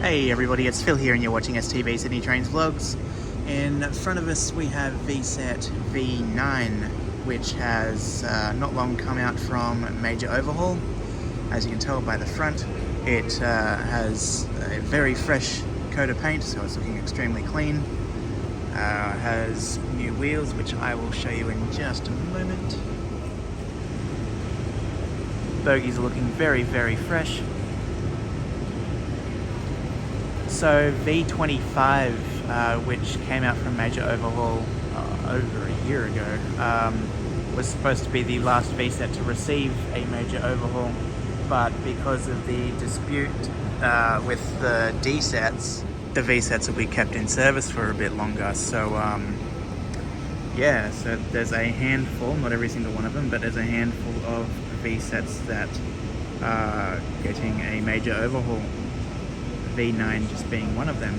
Hey everybody, it's Phil here and you're watching STV Sydney Trains Vlogs. In front of us we have VSET V9, which has not long come out from major overhaul. As you can tell by the front, it has a very fresh coat of paint, so it's looking extremely clean. Has new wheels, which I will show you in just a moment. Bogies are looking very, very fresh. So V25, which came out from major overhaul over a year ago, was supposed to be the last VSET to receive a major overhaul, but because of the dispute with the D-sets, the V-sets will be kept in service for a bit longer. So yeah, so there's a handful, not every single one of them, but there's a handful of V-sets that are getting a major overhaul. V9 just being one of them.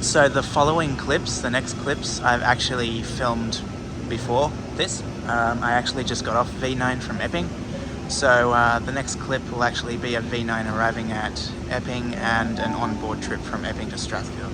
So the following clips, the next clips, I've actually filmed before this. I actually just got off V9 from Epping. So the next clip will actually be a V9 arriving at Epping and an onboard trip from Epping to Strathfield.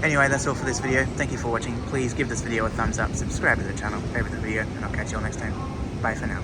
Anyway, that's all for this video. Thank you for watching. Please give this video a thumbs up, subscribe to the channel, favorite the video, and I'll catch you all next time. Bye for now.